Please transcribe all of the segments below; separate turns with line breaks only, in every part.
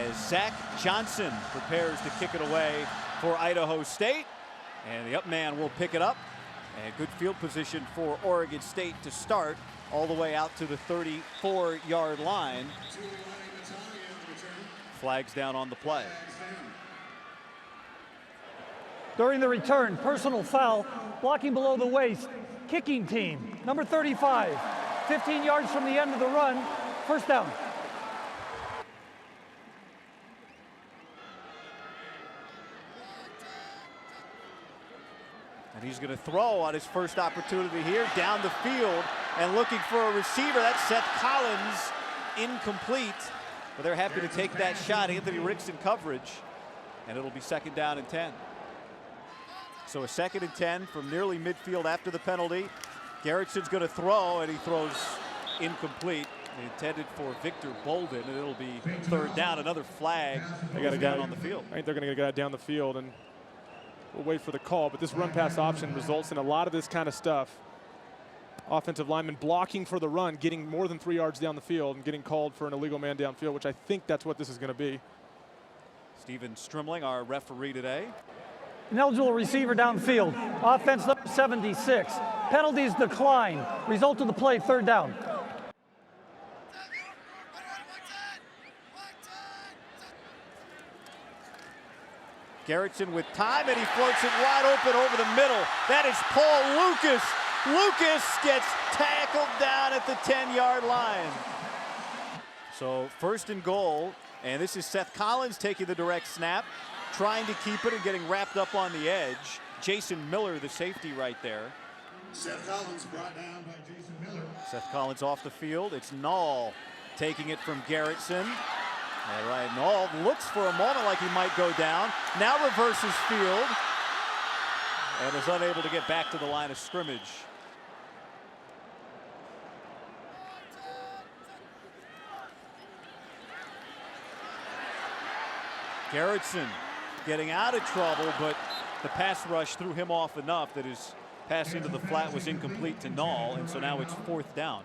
as Zach Johnson prepares to kick it away for Idaho State. And the up man will pick it up. And good field position for Oregon State to start all the way out to the 34-yard line. Flags down on the play.
During the return, personal foul, blocking below the waist, kicking team, number 35, 15 yards from the end of the run, first down.
And he's going to throw on his first opportunity here down the field and looking for a receiver. That's Seth Collins, incomplete. But they're happy to take that shot. Anthony Ricks in coverage. And it'll be 2nd down and 10. So a 2nd and 10 from nearly midfield after the penalty. Garrettson's going to throw, and he throws incomplete. Intended for Victor Balden, and it'll be 3rd down. Another flag. They got to get on the field.
I think they're going to get down the field, and we'll wait for the call. But this run pass option results in a lot of this kind of stuff. Offensive lineman blocking for the run, getting more than 3 yards down the field, and getting called for an illegal man downfield, which I think that's what this is going to be.
Stephen Strimling, our referee today.
Ineligible receiver downfield. Offense number 76. Penalties decline. Result of the play, 3rd down.
Garrettson with time, and he floats it wide open over the middle. That is Paul Lucas. Lucas gets tackled down at the 10-yard line. So 1st and goal, and this is Seth Collins taking the direct snap, trying to keep it and getting wrapped up on the edge. Jason Miller, the safety right there.
Seth Collins brought down by Jason Miller.
Seth Collins off the field. It's Nall taking it from Garrettson. All right, Nall looks for a moment like he might go down. Now reverses field and is unable to get back to the line of scrimmage. Garrettson getting out of trouble, but the pass rush threw him off enough that his pass into the flat was incomplete to Nall, and so now it's 4th down.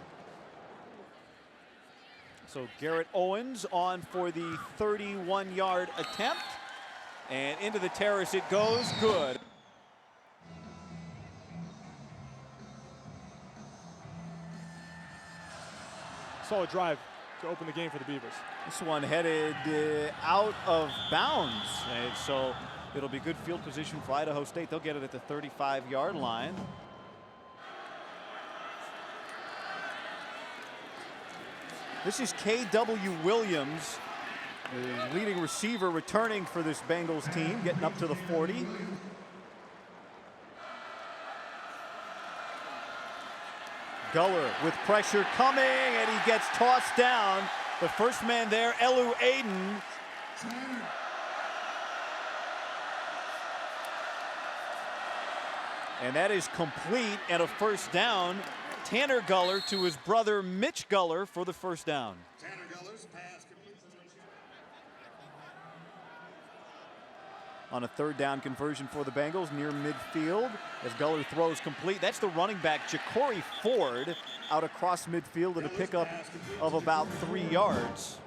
So Garrett Owens on for the 31-yard attempt, and into the terrace it goes, good.
Solid drive to open the game for the Beavers.
This one headed out of bounds, and so it'll be good field position for Idaho State. They'll get it at the 35-yard line. This is K.W. Williams, the leading receiver returning for this Bengals team, getting up to the 40. Guller with pressure coming, and he gets tossed down. The first man there, Elu Aiden. And that is complete and a 1st down. Tanner Guller to his brother Mitch Guller for the 1st down.
Tanner Guller's pass complete.
On a 3rd down conversion for the Bengals near midfield as Guller throws complete. That's the running back Ja'Cory Ford out across midfield and a pickup of about 3 yards.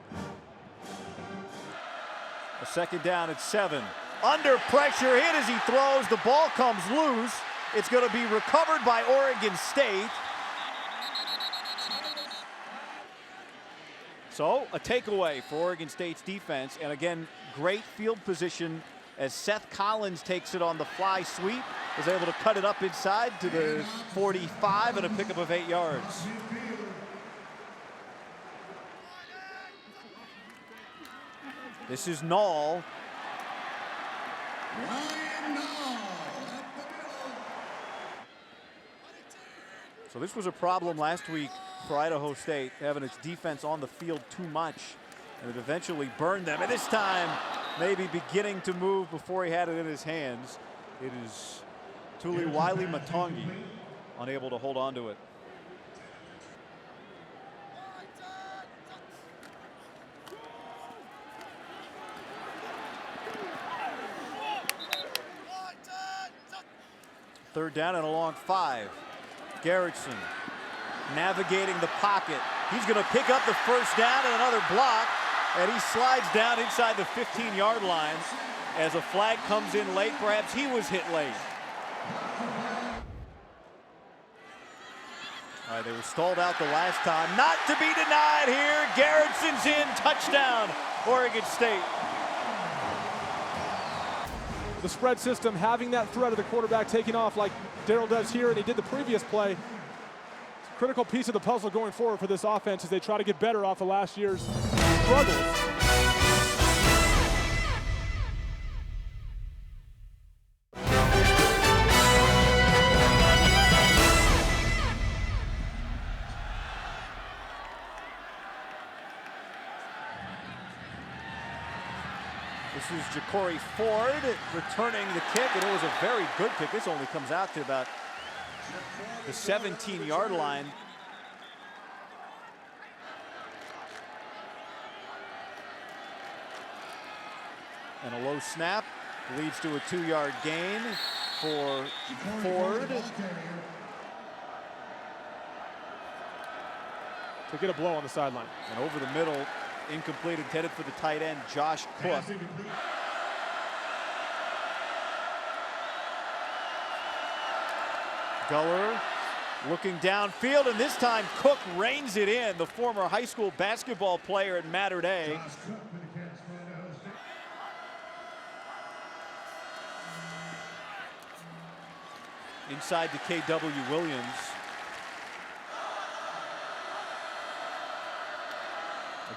A 2nd down at 7. Under pressure, hit as he throws. The ball comes loose. It's going to be recovered by Oregon State. So a takeaway for Oregon State's defense, and again, great field position as Seth Collins takes it on the fly sweep, is able to cut it up inside to the 45 and a pickup of 8 yards. This is Nall. So this was a problem last week for Idaho State, having its defense on the field too much, and it eventually burned them. And this time, maybe beginning to move before he had it in his hands. It is Tuli Wiley Matongi unable to hold on to it. Third down and a long 5. Garrettson navigating the pocket. He's going to pick up the first down and another block. And he slides down inside the 15-yard line as a flag comes in late. Perhaps he was hit late. All right, they were stalled out the last time. Not to be denied here. Garrettson's in. Touchdown, Oregon State.
The spread system, having that threat of the quarterback taking off like Darrell does here, and he did the previous play. It's a critical piece of the puzzle going forward for this offense as they try to get better off of last year's struggles.
This is Ja'Cory Ford returning the kick, and it was a very good kick. This only comes out to about the 17-yard line. And a low snap leads to a 2-yard gain for Ford.
To get a blow on the sideline.
And over the middle, incomplete, intended for the tight end, Josh Cook. Guller looking downfield, and this time Cook reins it in, the former high school basketball player at Mater Dei. Inside to K.W. Williams.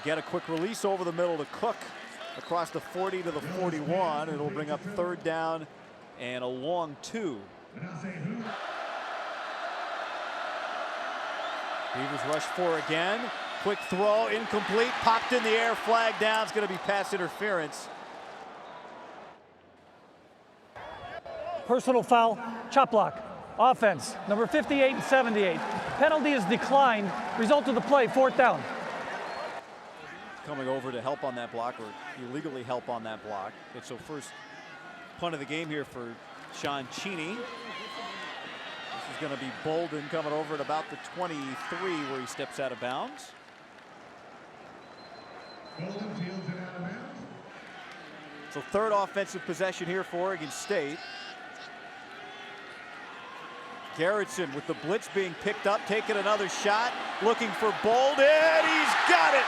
Again, a quick release over the middle to Cook across the 40 to the 41. It'll bring up 3rd down and a long 2. Beavers rush 4 again. Quick throw, incomplete, popped in the air, flag down. It's going to be pass interference.
Personal foul, chop block. Offense, number 58 and 78. Penalty is declined. Result of the play, 4th down.
Coming over to help on that block, or illegally help on that block. And so first punt of the game here for Sean Cheney. This is going to be Balden coming over at about the 23 where he steps out of bounds. So 3rd offensive possession here for Oregon State. Garrettson with the blitz being picked up, taking another shot, looking for Balden. He's got it.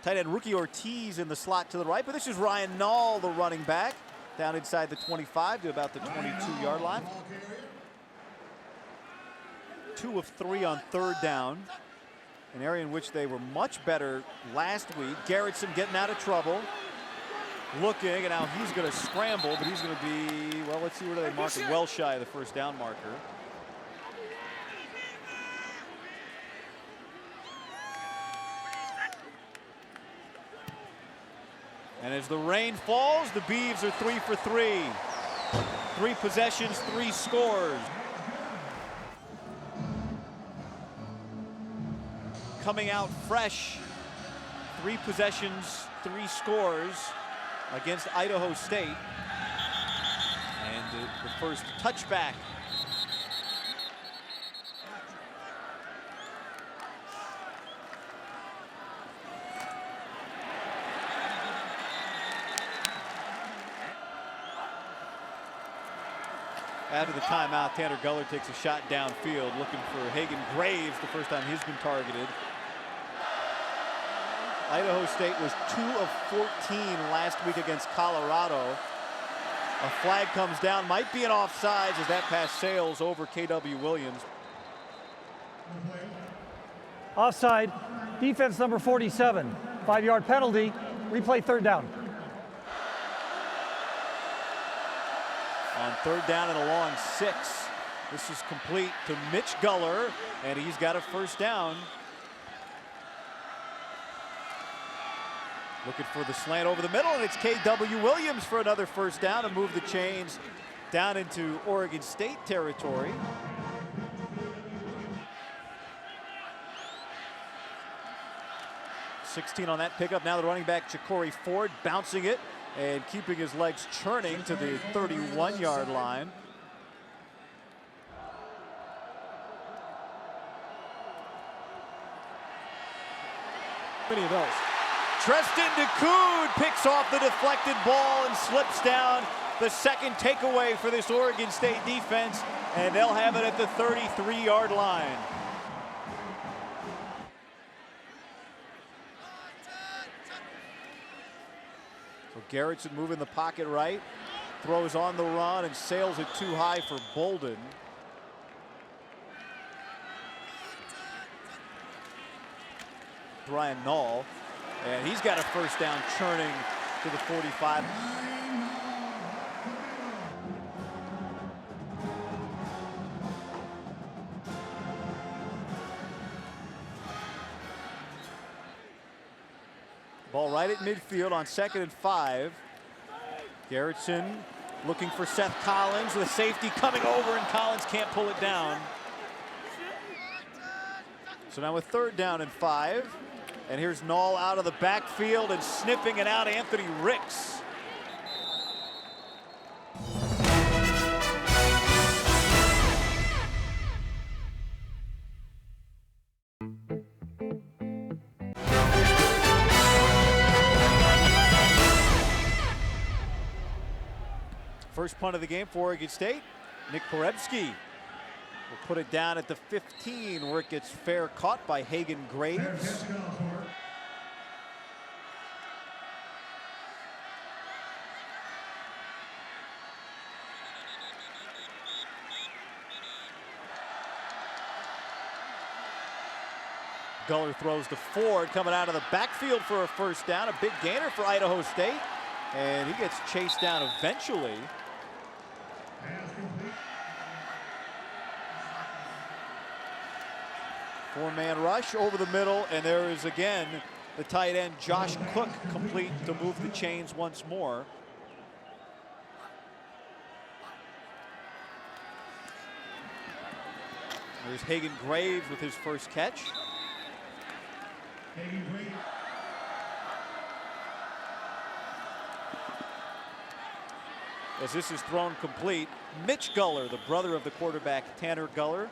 Tight end rookie Ortiz in the slot to the right, but this is Ryan Nall, the running back, down inside the 25 to about the 22-yard line. 2 of 3 on 3rd down, an area in which they were much better last week. Garrettson getting out of trouble, looking, and now he's going to scramble, but he's going to be, well, let's see where they mark it, well shy of the 1st down marker. And as the rain falls, the Beavs are 3 for 3. 3 possessions, 3 scores. Coming out fresh, 3 possessions, 3 scores against Idaho State. And the first touchback. After the timeout, Tanner Guller takes a shot downfield, looking for Hagan Graves, the first time he's been targeted. Idaho State was 2 of 14 last week against Colorado. A flag comes down, might be an offsides as that pass sails over K.W. Williams.
Offside, defense number 47. 5-yard penalty, replay 3rd down.
On 3rd down and a long 6. This is complete to Mitch Guller, and he's got a 1st down. Looking for the slant over the middle, and it's K.W. Williams for another 1st down to move the chains down into Oregon State territory. .16 on that pickup. Now the running back Ja'Cory Ford bouncing it and keeping his legs churning to the 31-yard line.
Many of those.
Treston DeCoud picks off the deflected ball and slips down. The second takeaway for this Oregon State defense, and they'll have it at the 33-yard line. So Garrettson moving the pocket right, throws on the run and sails it too high for Balden. Brian Null, and he's got a first down churning to the 45. Ball right at midfield on 2nd and 5. Garrettson looking for Seth Collins. The safety coming over, and Collins can't pull it down. So now with 3rd down and 5. And here's Null out of the backfield and sniffing it out, Anthony Ricks. First punt of the game for Oregon State. Nick Porebski will put it down at the 15, where it gets fair caught by Hagan Graves. Guller throws to Ford, coming out of the backfield for a first down. A big gainer for Idaho State. And he gets chased down eventually. Four-man rush over the middle, and there is again the tight end Josh Cook complete to move the chains once more. There's Hagan Graves with his first catch. As this is thrown complete, Mitch Guller, the brother of the quarterback Tanner Guller.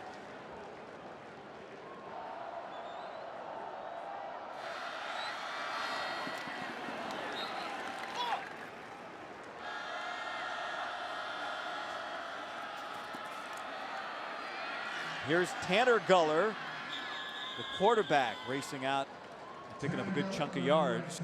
Here's Tanner Guller, the quarterback, racing out and picking up a good chunk of yards.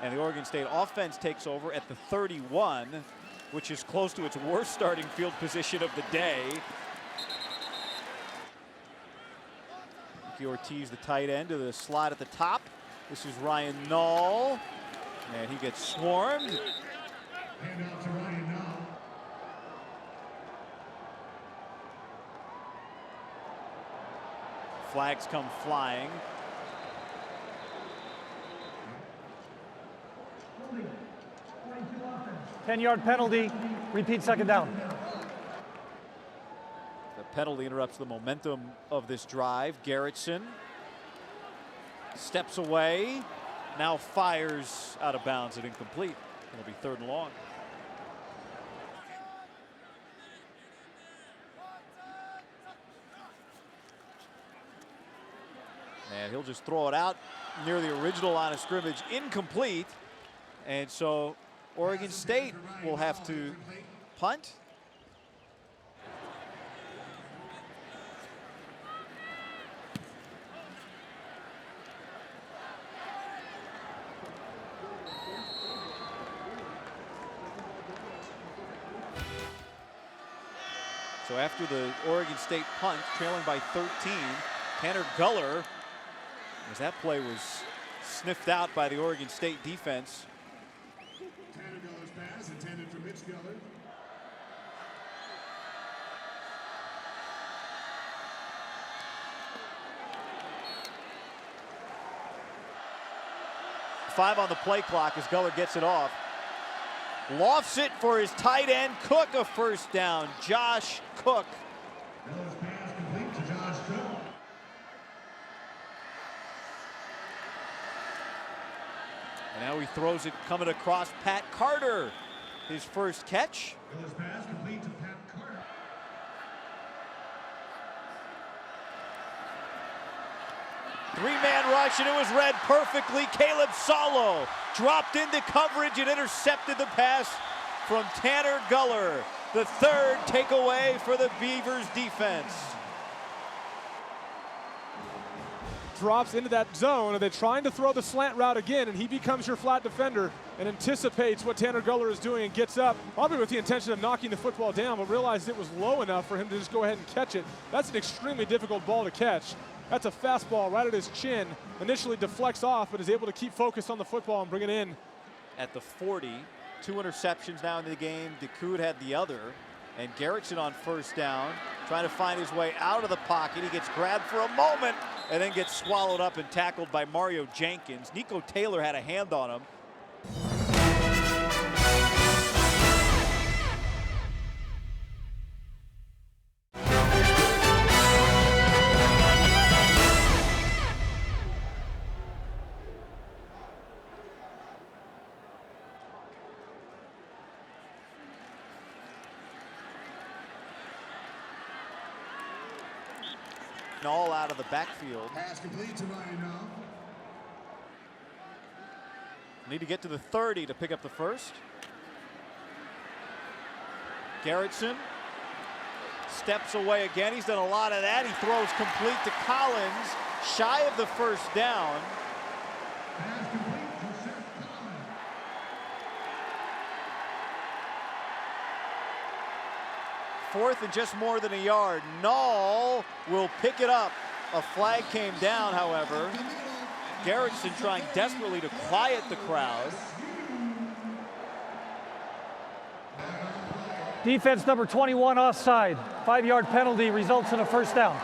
And the Oregon State offense takes over at the 31, which is close to its worst starting field position of the day. Mickey Ortiz, the tight end, to the slot at the top. This is Ryan Null, and he gets swarmed.
Handout to Ryan Null.
Flags come flying.
10-yard penalty, repeat 2nd down.
The penalty interrupts the momentum of this drive. Garrettson steps away, now fires out of bounds and incomplete. It'll be 3rd and long. And he'll just throw it out near the original line of scrimmage, incomplete. And so Oregon State will have to punt. So after the Oregon State punt, trailing by 13, Tanner Guller, as that play was sniffed out by the Oregon State defense.
Tanner Guller's pass intended for Mitch Guller.
5 on the play clock as Guller gets it off. Lofts it for his tight end, Cook, a first down. Josh Cook.
Miller's pass complete to Josh Cook.
And now he throws it coming across Pat Carter. His first catch.
Miller's pass complete to Pat Carter.
Three-man rush, and it was read perfectly. Caleb Salo dropped into coverage and intercepted the pass from Tanner Guller. The third takeaway for the Beavers defense.
Drops into that zone, and they're trying to throw the slant route again, and he becomes your flat defender and anticipates what Tanner Guller is doing and gets up, probably with the intention of knocking the football down, but realized it was low enough for him to just go ahead and catch it. That's an extremely difficult ball to catch. That's a fastball right at his chin. Initially deflects off, but is able to keep focused on the football and bring it in.
At the 40, 2 interceptions now in the game. DeCoud had the other. And Garrettson on first down, trying to find his way out of the pocket. He gets grabbed for a moment and then gets swallowed up and tackled by Mario Jenkins. Nico Taylor had a hand on him. All out of the backfield.
Pass complete to Ryan Nall.
Need to get to the 30 to pick up the first. Garrettson steps away again. He's done a lot of that. He throws complete to Collins, shy of the first down.
Pass complete to Seth Collins.
Fourth and just more than a yard. Nall will pick it up. A flag came down, however. Garrettson trying desperately to quiet the crowd.
Defense number 21 offside. 5-yard penalty results in a first down.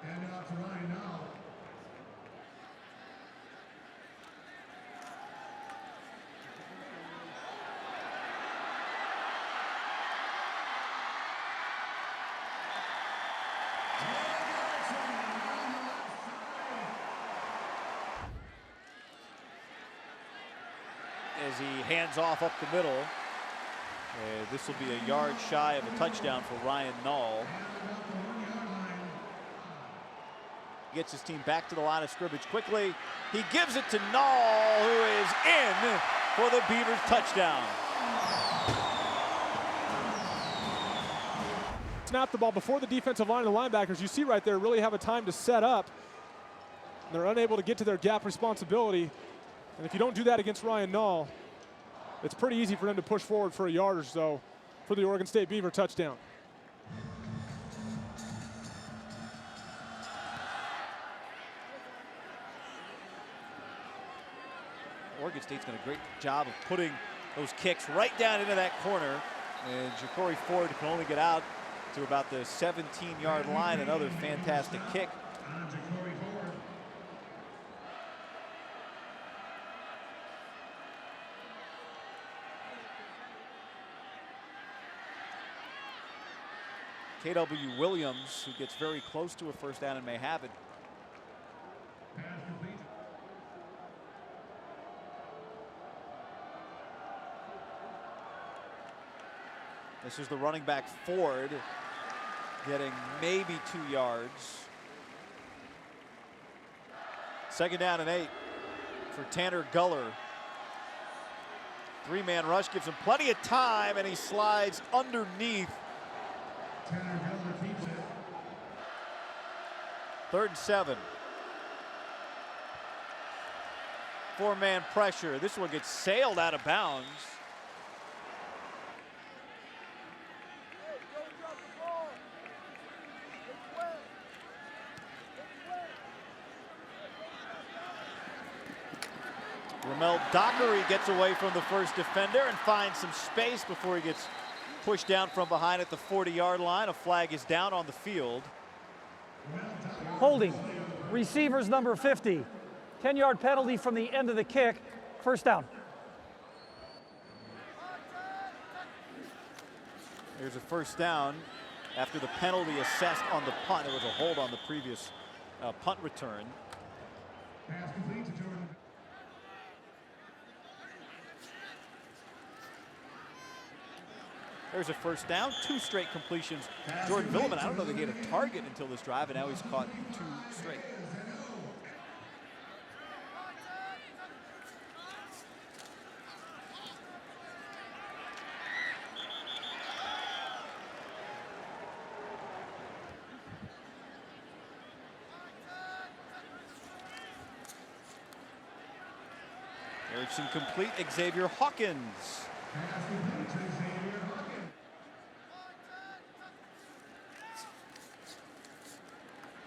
Hand off to Ryan Nall.
As he hands off up the middle. This will be a yard shy of a touchdown for Ryan Nall. Gets his team back to the line of scrimmage quickly. He gives it to Nall, who is in for the Beavers touchdown.
Snap the ball before the defensive line and the linebackers. You see right there really have a time to set up. They're unable to get to their gap responsibility. And if you don't do that against Ryan Nall, it's pretty easy for them to push forward for a yard or so for the Oregon State Beaver touchdown.
Oregon State's done a great job of putting those kicks right down into that corner. And Ja'Cory Ford can only get out to about the 17-yard line. Another fantastic kick.
On to Corey Ford.
KW Williams, who gets very close to a first down and may have it.
Pass complete.
This is the running back Ford, getting maybe 2 yards. Second down and 8 for Tanner Guller. 3-man rush gives him plenty of time, and he slides underneath.
Tanner Guller keeps it.
3rd and 7. 4-man pressure. This one gets sailed out of bounds. Ramel Dockery gets away from the first defender and finds some space before he gets pushed down from behind at the 40-yard line. A flag is down on the field.
Holding. Receivers number 50. 10-yard penalty from the end of the kick. First down.
Here's a first down after the penalty assessed on the punt. It was a hold on the previous punt return.
Pass complete to Jordan.
There's a first down, 2 straight completions. Jordan Villeman, I don't know that he had a target until this drive, and now he's caught 2 straight. Erickson complete, Xavier Hawkins.
Pass complete to Xavier Hawkins.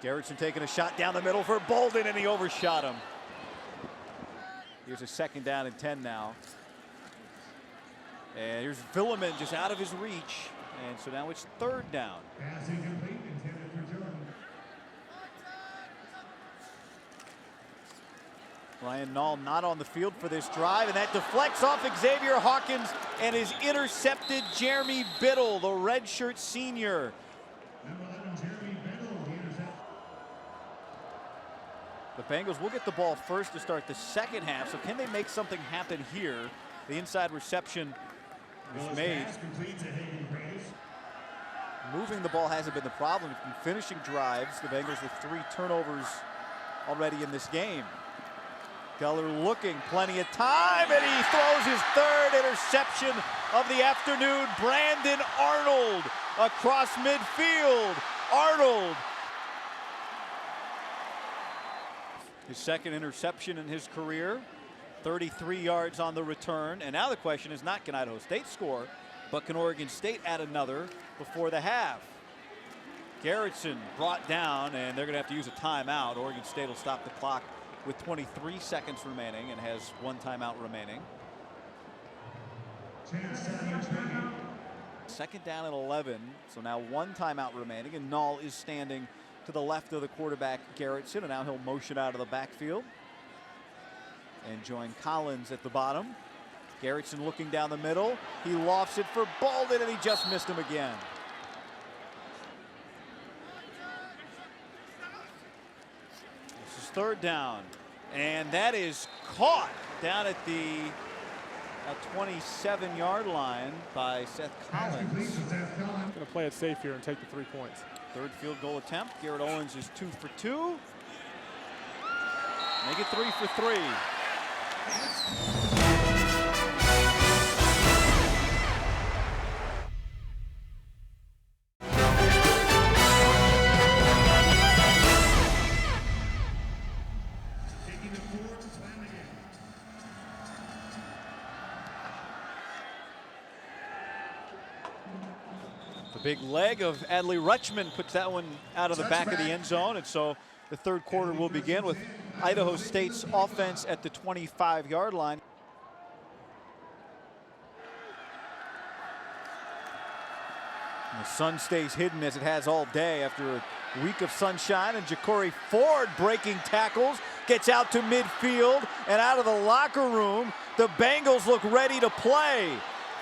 Garrettson taking a shot down the middle for Balden, and he overshot him. Here's a second down and 10 now. And here's Villeman just out of his reach. And so now it's third down.
Pass incomplete, intended for Jordan.
Ryan Nall not on the field for this drive, and that deflects off Xavier Hawkins and is intercepted Jeremy Biddle, the redshirt senior.
Number 11, Jeremy Bengals, the intercept.
The Bengals will get the ball first to start the second half, so can they make something happen here? The inside reception was made.
Pass complete to Hayden Grace.
Moving the ball hasn't been the problem. In finishing drives, the Bengals with 3 turnovers already in this game. Geller looking, plenty of time, and he throws his 3rd interception of the afternoon. Brandon Arnold across midfield. Arnold. His 2nd interception in his career. 33 yards on the return. And now the question is not can Idaho State score, but can Oregon State add another before the half? Garrettson brought down, and they're going to have to use a timeout. Oregon State will stop the clock with 23 seconds remaining and has 1 timeout remaining.
Chance 7-20.
Second down and 11, so now 1 timeout remaining, and Nall is standing to the left of the quarterback, Garrettson, and now he'll motion out of the backfield and join Collins at the bottom. Garrettson looking down the middle. He lofts it for Balden, and he just missed him again. This is 3rd down, and that is caught down at the 27-yard line by Seth
Pass complete
Collins.
to Seth Collins.
Going to play it safe here and take the 3 points.
3rd field goal attempt. Garrett Owens is 2 for 2. Make it 3 for 3.
Taking the 4 to Flanagan.
The big leg of Adley Rutschman puts that one out of the back of the end zone, and so the 3rd quarter will begin with Idaho State's offense at the 25-yard line. And the sun stays hidden as it has all day after a week of sunshine, and Ja'Cory Ford breaking tackles, gets out to midfield, and out of the locker room, the Bengals look ready to play.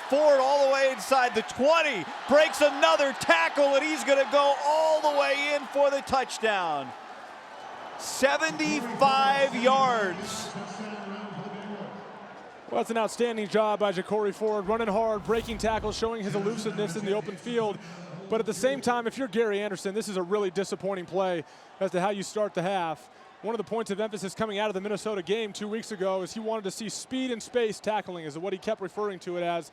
Ford all the way inside the 20, breaks another tackle, and he's going to go all the way in for the touchdown. 75 yards.
Well, that's an outstanding job by Ja'Cory Ford, running hard, breaking tackles, showing his elusiveness in the open field. But at the same time, if you're Gary Anderson, this is a really disappointing play as to how you start the half. One of the points of emphasis coming out of the Minnesota game 2 weeks ago is he wanted to see speed and space tackling is what he kept referring to it as.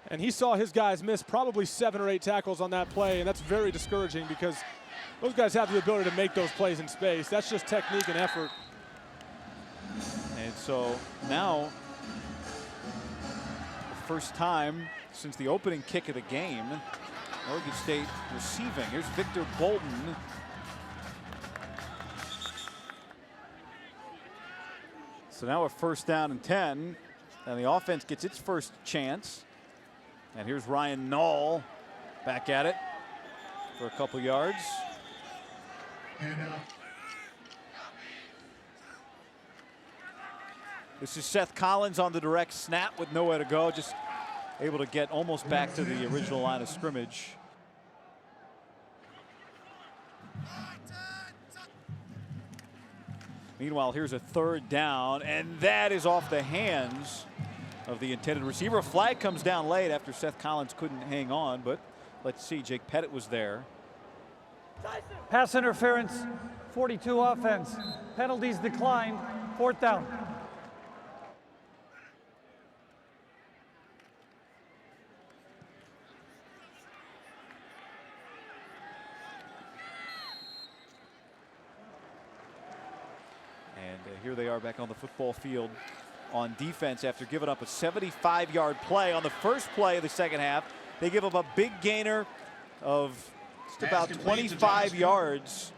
And he saw his guys miss probably 7 or 8 tackles on that play, and that's very discouraging because those guys have the ability to make those plays in space. That's just technique and effort.
And so now, the first time since the opening kick of the game, Oregon State receiving. Here's Victor Bolden. So now a 1st down and 10, and the offense gets its first chance. And here's Ryan Nall back at it for a couple yards. This is Seth Collins on the direct snap with nowhere to go, just able to get almost back to the original line of scrimmage. Meanwhile, here's a 3rd down, and that is off the hands of the intended receiver. A flag comes down late after Seth Collins couldn't hang on, but let's see, Jake Pettit was there.
Pass interference, 42 offense. Penalties declined, 4th down.
And here they are back on the football field on defense after giving up a 75-yard play. On the first play of the second half, they give up a big gainer of just about 25 yards.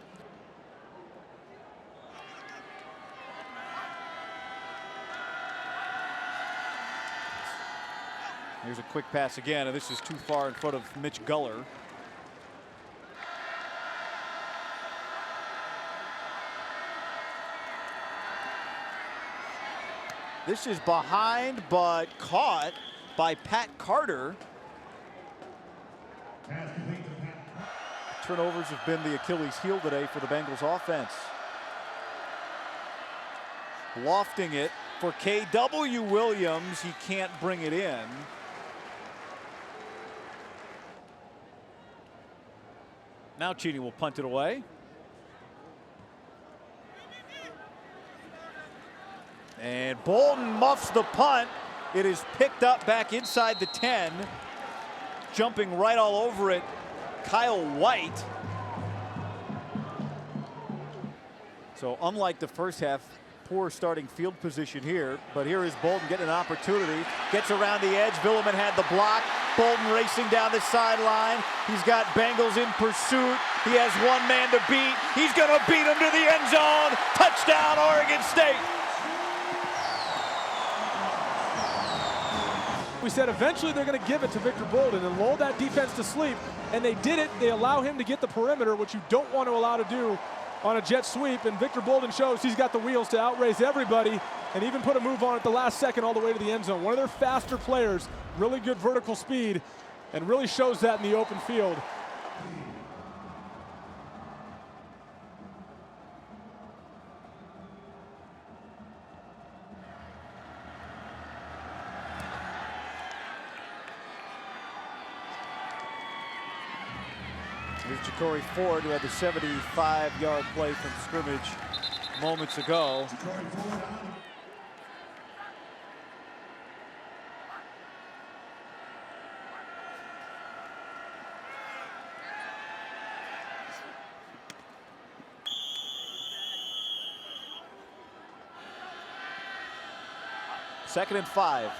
Here's a quick pass again, and this is too far in front of Mitch Guller. This is behind, but caught by Pat Carter. Turnovers have been the Achilles heel today for the Bengals offense. Lofting it for K.W. Williams. He can't bring it in. Now Cheney will punt it away. And Balden muffs the punt. It is picked up back inside the 10. Jumping right all over it, Kyle White. So unlike the first half, poor starting field position here, but here is Balden getting an opportunity. Gets around the edge. Villeman had the block. Balden racing down the sideline. He's got Bengals in pursuit. He has one man to beat. He's going to beat him to the end zone. Touchdown, Oregon State.
We said eventually they're going to give it to Victor Balden and lull that defense to sleep, and they did it. They allow him to get the perimeter, which you don't want to allow to do on a jet sweep, and Victor Balden shows he's got the wheels to outrace everybody and even put a move on at the last second all the way to the end zone. One of their faster players, really good vertical speed, and really shows that in the open field.
Here's Ja'Cory Ford, who had the 75-yard play from scrimmage moments ago. Second and 5.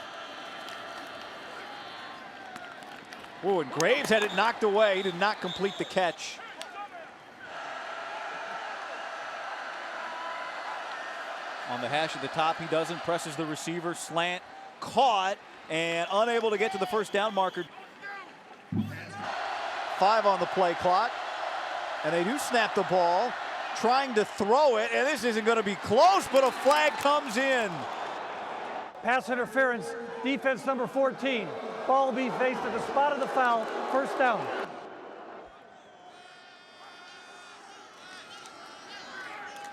Oh, and Graves had it knocked away. He did not complete the catch. On the hash at the top, he doesn't. Presses the receiver, slant, caught, and unable to get to the first down marker. 5 on the play clock. And they do snap the ball, trying to throw it, and this isn't going to be close, but a flag comes in.
Pass interference, defense number 14. Ball will be faced at the spot of the foul, 1st down.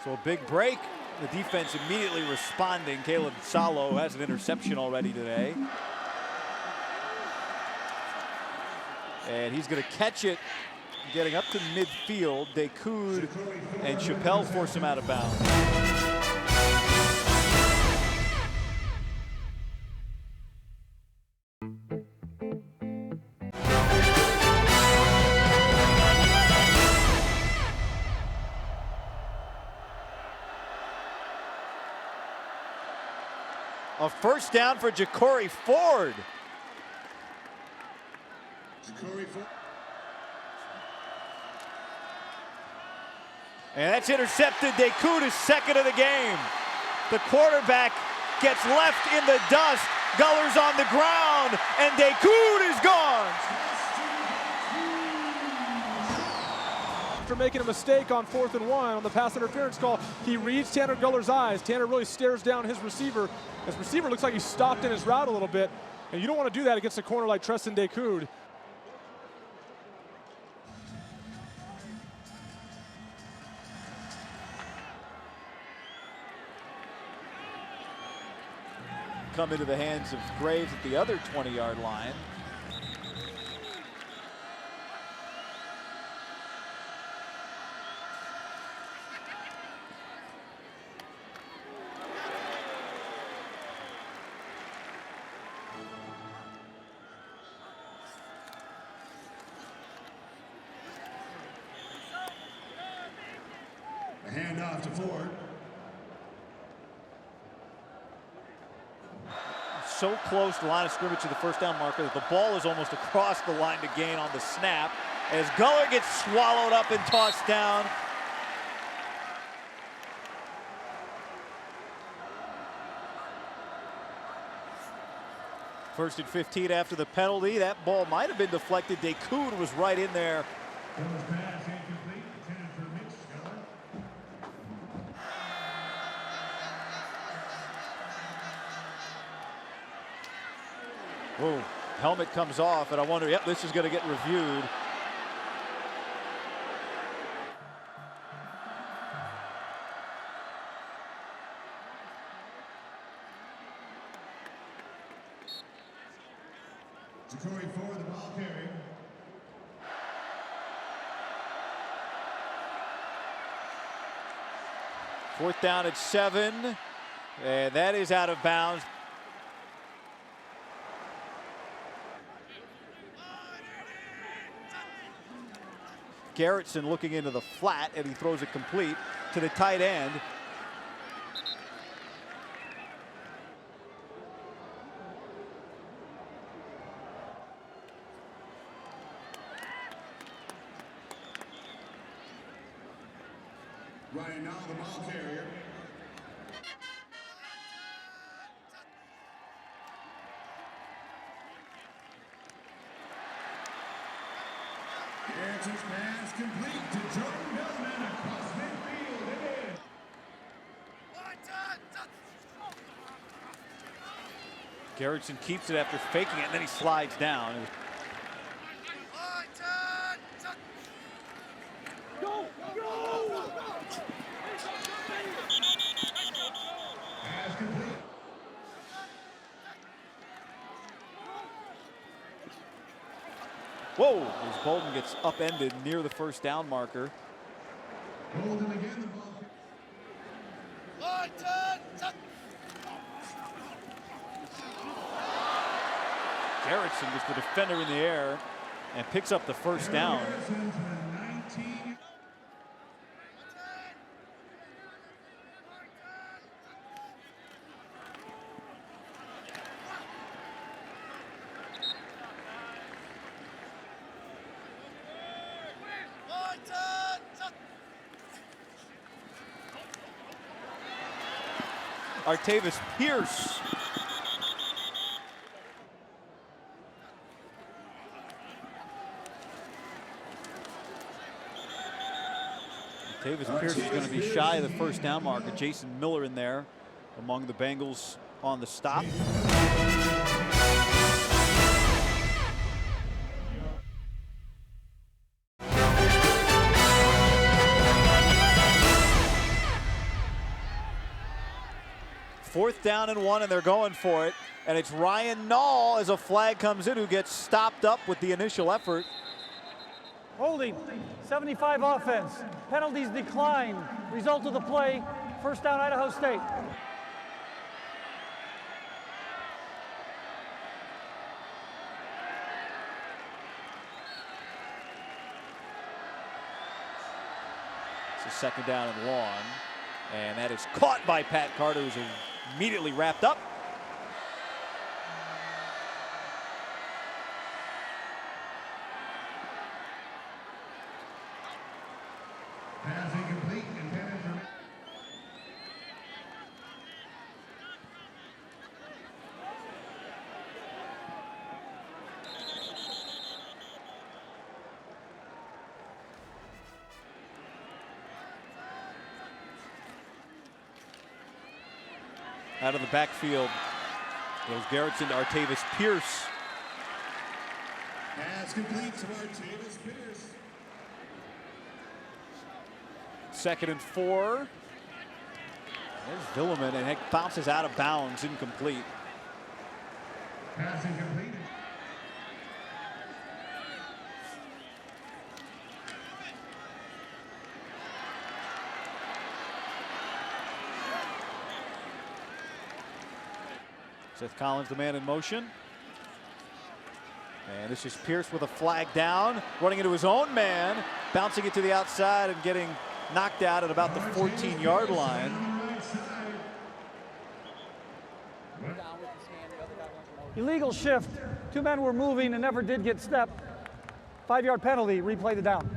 So a big break. The defense immediately responding. Caleb Salo has an interception already today. And he's going to catch it, getting up to midfield. Decoud and Chappelle force him out of bounds. A first down for Ja'Cory Ford. And that's intercepted. Decoud is second of the game. The quarterback gets left in the dust. Guller's on the ground, and Decoud is gone.
After making a mistake on 4th and 1 on the pass interference call, he reads Tanner Guller's eyes. Tanner really stares down his receiver. His receiver looks like he stopped in his route a little bit, and you don't want to do that against a corner like Treston Decoud.
Come into the hands of Graves at the other 20-yard line.
A handoff to Ford.
So close to the line of scrimmage to the first down marker that the ball is almost across the line to gain on the snap as Guller gets swallowed up and tossed down. First and 15 after the penalty. That ball might have been deflected. Decoud was right in there.
Guller's pass incomplete, intended for Mitch Guller.
Whoa, helmet comes off, and I wonder, yep, this is going to get reviewed.
Corey Ford, the ball carrier.
Fourth down at 7, and that is out of bounds. Garrettson looking into the flat, and he throws it complete to the tight end.
Ryan now the ball carrier. Garrettson's pass complete to Jordan Balden across midfield. It is.
Garrettson keeps it after faking it, and then he slides down.
Pass complete.
Whoa, as Balden gets upended near the first down marker.
Balden again, the ball.
Garrettson gets the defender in the air and picks up the first down.
Garretson to the 19.
Artavis Pierce. Artavis Pierce is going to be shy of the first down marker. Jason Miller in there among the Bengals on the stop. Fourth down and 1, and they're going for it. And it's Ryan Nall, as a flag comes in, who gets stopped up with the initial effort.
Holding, 75 offense. Penalties decline. Result of the play, first down Idaho State.
It's a second down and 1. And that is caught by Pat Carter, who's immediately wrapped up.
Pass incomplete, intended for
Out of the backfield goes Garrettson to Artavis Pierce.
Pass complete to Artavis Pierce.
2nd and 4. There's Villeman, and it bounces out of bounds, incomplete.
Pass incomplete.
Seth Collins, the man in motion. And this is Pierce with a flag down, running into his own man, bouncing it to the outside and getting knocked out at about the 14-yard line.
Illegal shift. 2 men were moving and never did get stepped. 5-yard penalty. Replay the down.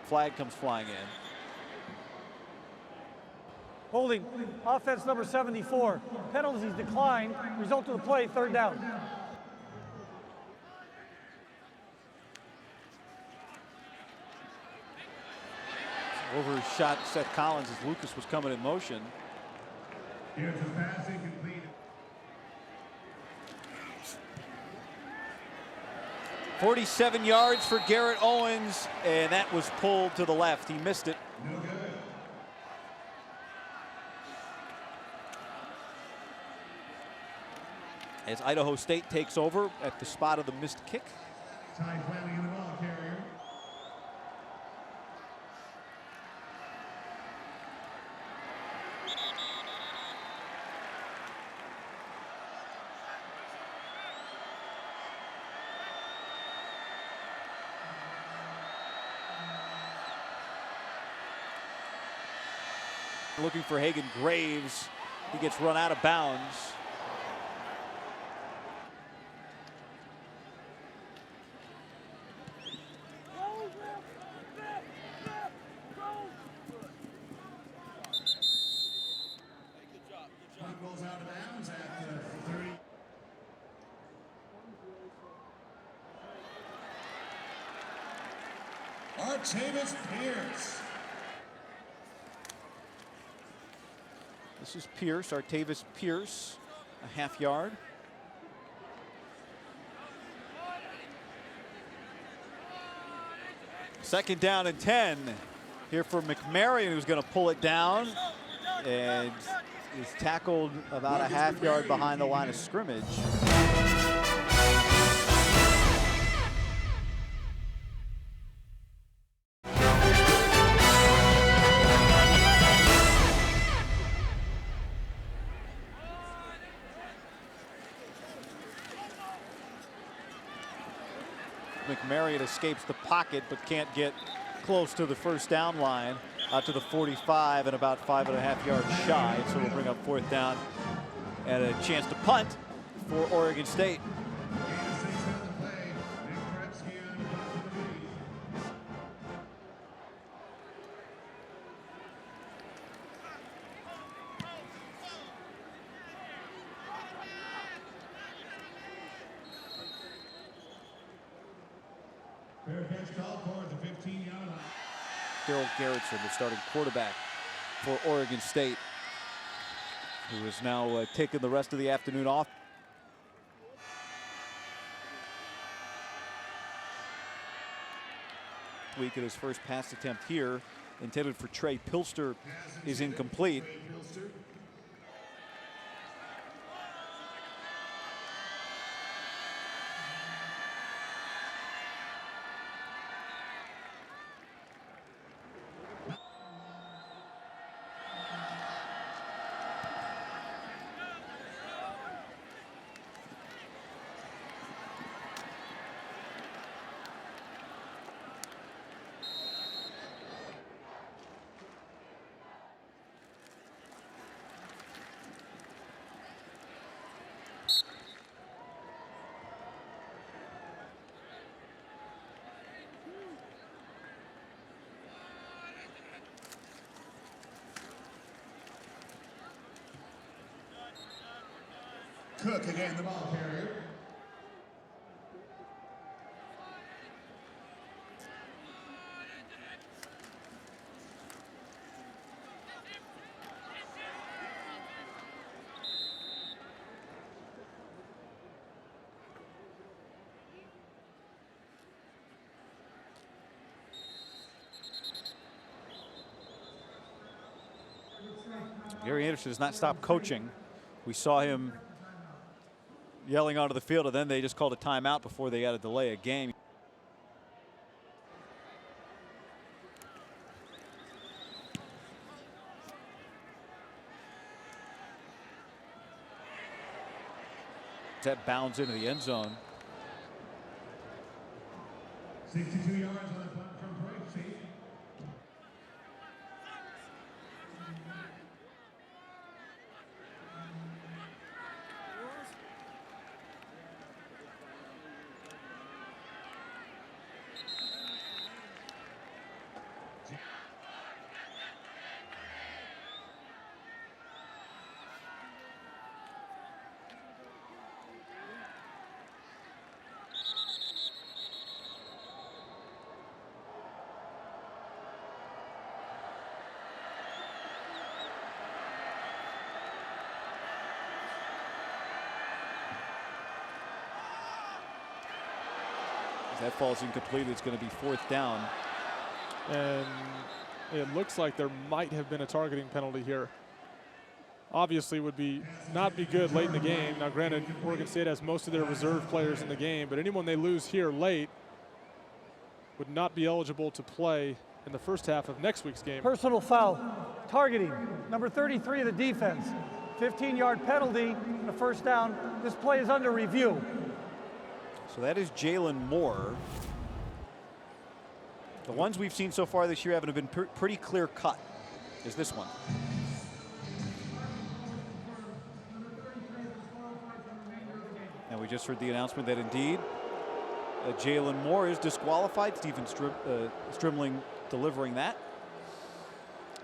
Flag comes flying in.
Holding. Offense number 74. Penalties declined. Result of the play, 3rd down.
Overshot Seth Collins as Lucas was coming in motion.
Here's a pass incomplete.
"47 yards for Garrett Owens, and that was pulled to the left. He missed it.
No good.
As Idaho State takes over at the spot of the missed kick.
Ty Flanagan, the ball carrier.
Looking for Hagan Graves. He gets run out of bounds.
Puck goes out of bounds at the 30. Artavis Pierce.
This is Pierce, Artavis Pierce, a half yard. Second down and 10. Here for McMarion, who's going to pull it down and is tackled about a half yard behind the line of scrimmage. McMarion escapes the pocket but can't get close to the first down line, out to the 45 and about 5.5 yards shy. So we'll bring up 4th down and a chance to punt for Oregon State.
Fair catch called for the 15-yard line.
Daryl Garrettson, the starting quarterback for Oregon State, who has now taken the rest of the afternoon off. Week at his first pass attempt here, intended for Trey Pilster, is incomplete.
Cook again, the ball carrier.
Gary Anderson has not stopped coaching. We saw him yelling onto the field, and then they just called a timeout before they had to delay a game. That bounds into the end zone.
62 yards on the punt from Brightsey.
That falls incomplete. It's going to be 4th down.
And it looks like there might have been a targeting penalty here. Obviously would not be good late in the game. Now granted, Oregon State has most of their reserve players in the game, but anyone they lose here late would not be eligible to play in the first half of next week's game.
Personal foul, targeting, number 33 of the defense. 15-yard penalty and a first down. This play is under review.
So that is Jalen Moore. The ones we've seen so far this year haven't been pretty clear cut. Is this one? And we just heard the announcement that indeed Jalen Moore is disqualified. Stephen Strimling delivering that.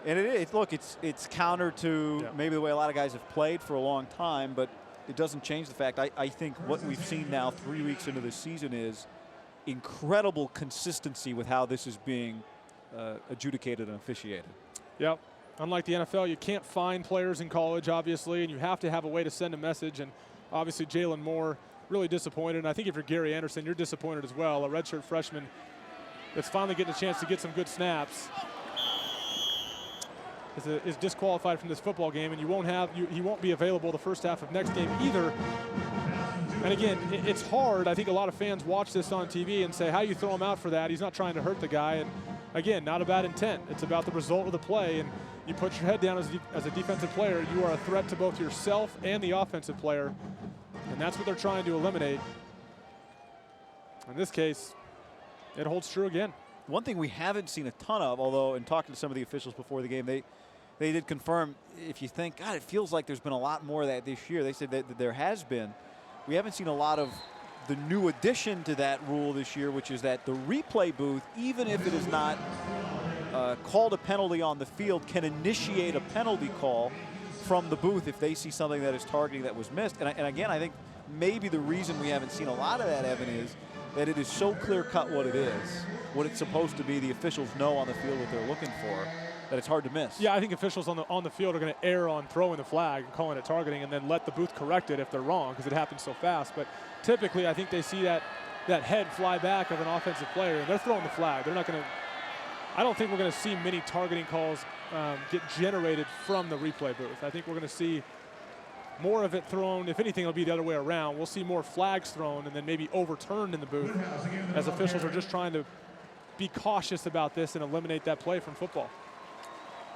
And look, it's counter to maybe the way a lot of guys have played for a long time, but it doesn't change the fact. I think what we've seen now 3 weeks into this season is incredible consistency with how this is being adjudicated and officiated.
Yep. Unlike the NFL, you can't fine players in college, obviously, and you have to have a way to send a message. And obviously, Jalen Moore really disappointed. And I think if you're Gary Anderson, you're disappointed as well. A redshirt freshman that's finally getting a chance to get some good snaps is disqualified from this football game, and he won't be available the first half of next game either. And again, it's hard. I think a lot of fans watch this on TV and say, how you throw him out for that? He's not trying to hurt the guy. And again, not a bad intent. It's about the result of the play. And you put your head down as a defensive player, you are a threat to both yourself and the offensive player. And that's what they're trying to eliminate. In this case, it holds true again.
One thing we haven't seen a ton of, although in talking to some of the officials before the game, they did confirm, if you think, God, it feels like there's been a lot more of that this year. They said that there has been. We haven't seen a lot of the new addition to that rule this year, which is that the replay booth, even if it is not called a penalty on the field, can initiate a penalty call from the booth if they see something that is targeting that was missed. And again, I think maybe the reason we haven't seen a lot of that, Evan, is that it is so clear-cut what it is, what it's supposed to be. The officials know on the field what they're looking for, that it's hard to miss.
Yeah, I think officials on the field are going to err on throwing the flag and calling it targeting, and then let the booth correct it if they're wrong, because it happens so fast. But typically, I think they see that head fly back of an offensive player, and they're throwing the flag. They're not going to. I don't think we're going to see many targeting calls get generated from the replay booth. I think we're going to see more of it thrown. If anything, it'll be the other way around. We'll see more flags thrown and then maybe overturned in the booth, as officials are just trying to be cautious about this and eliminate that play from football.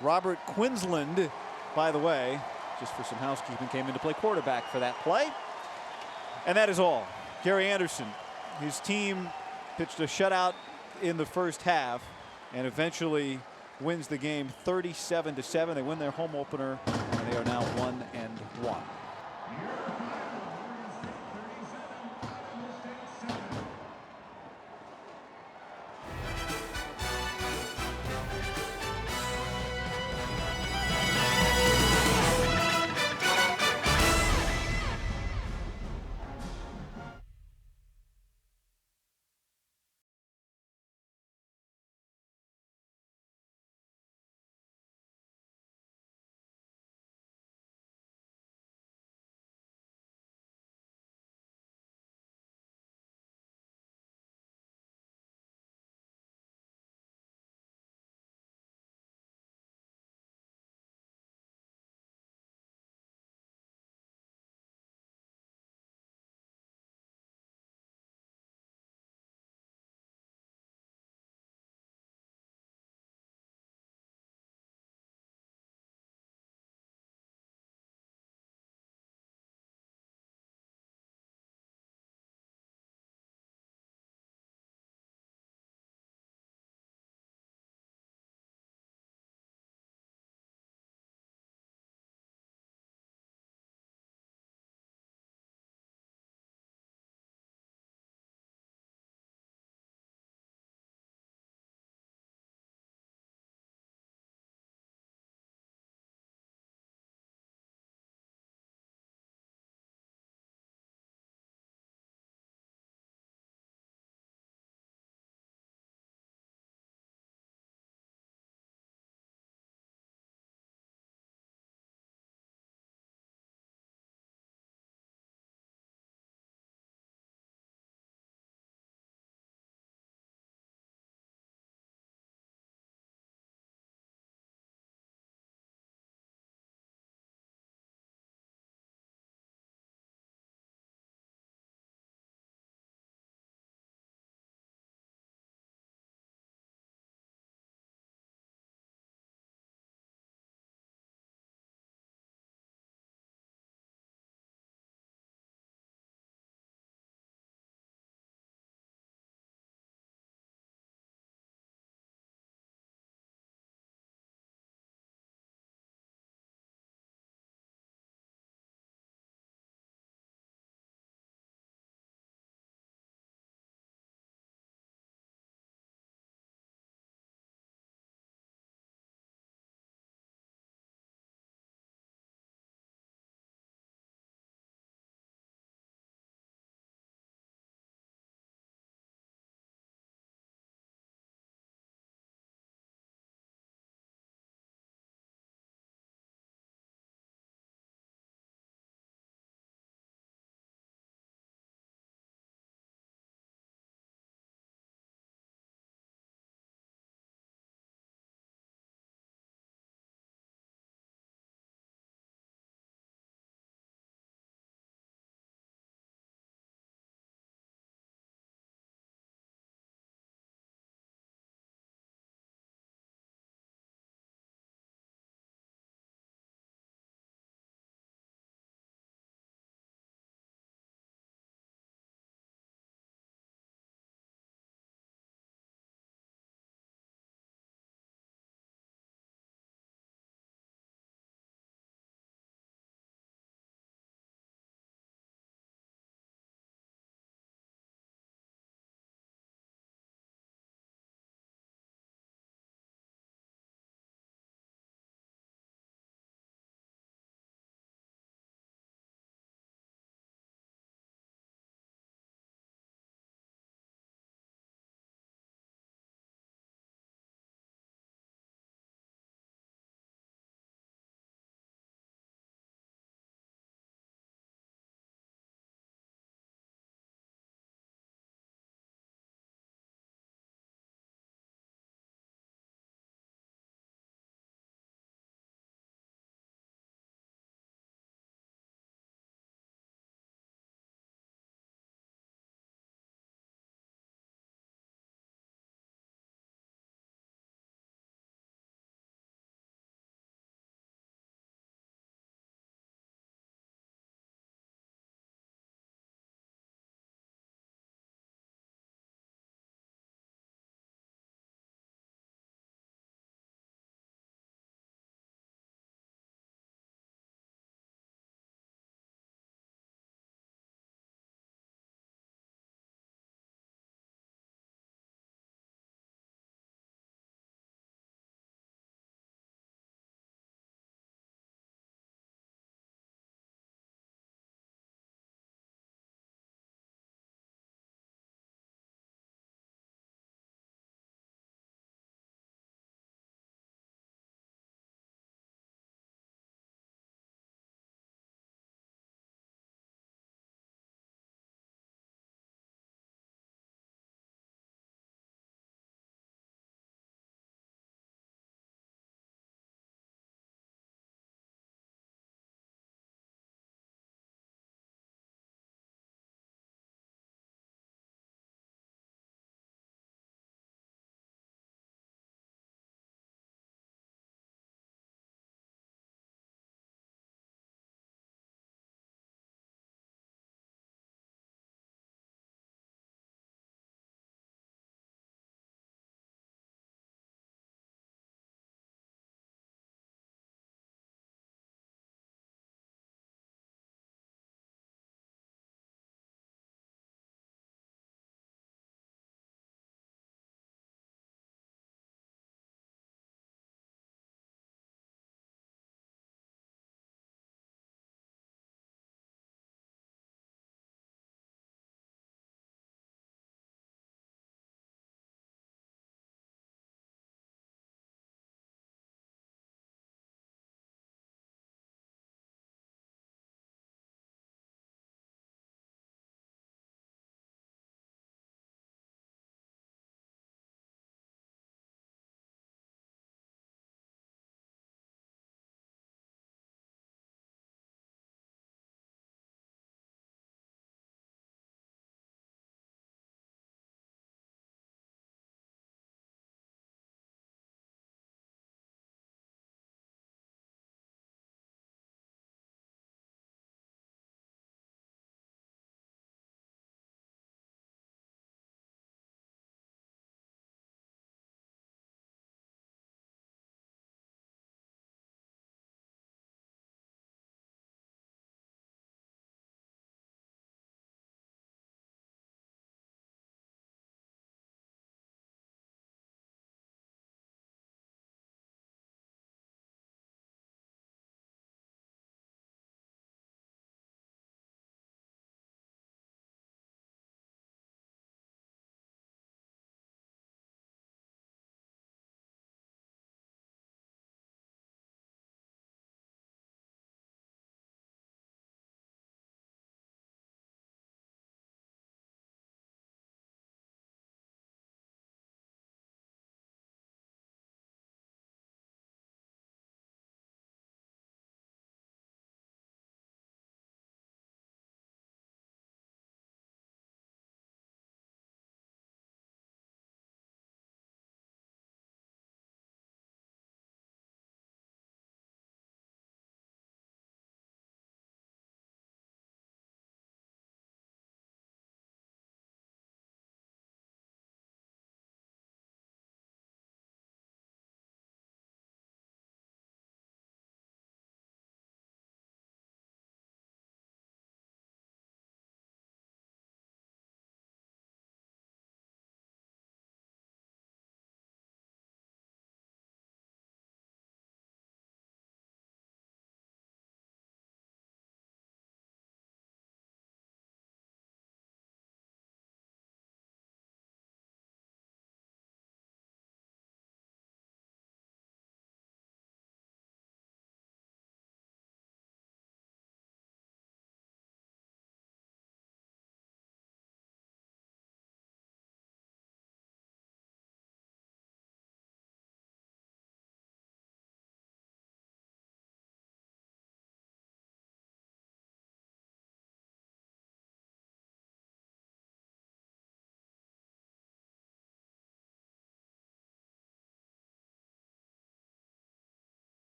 Robert Quinlan, by the way, just for some housekeeping, came in to play quarterback for that play. And that is all. Gary Anderson, his team pitched a shutout in the first half and eventually wins the game 37-7. They win their home opener, and they are now 1-1.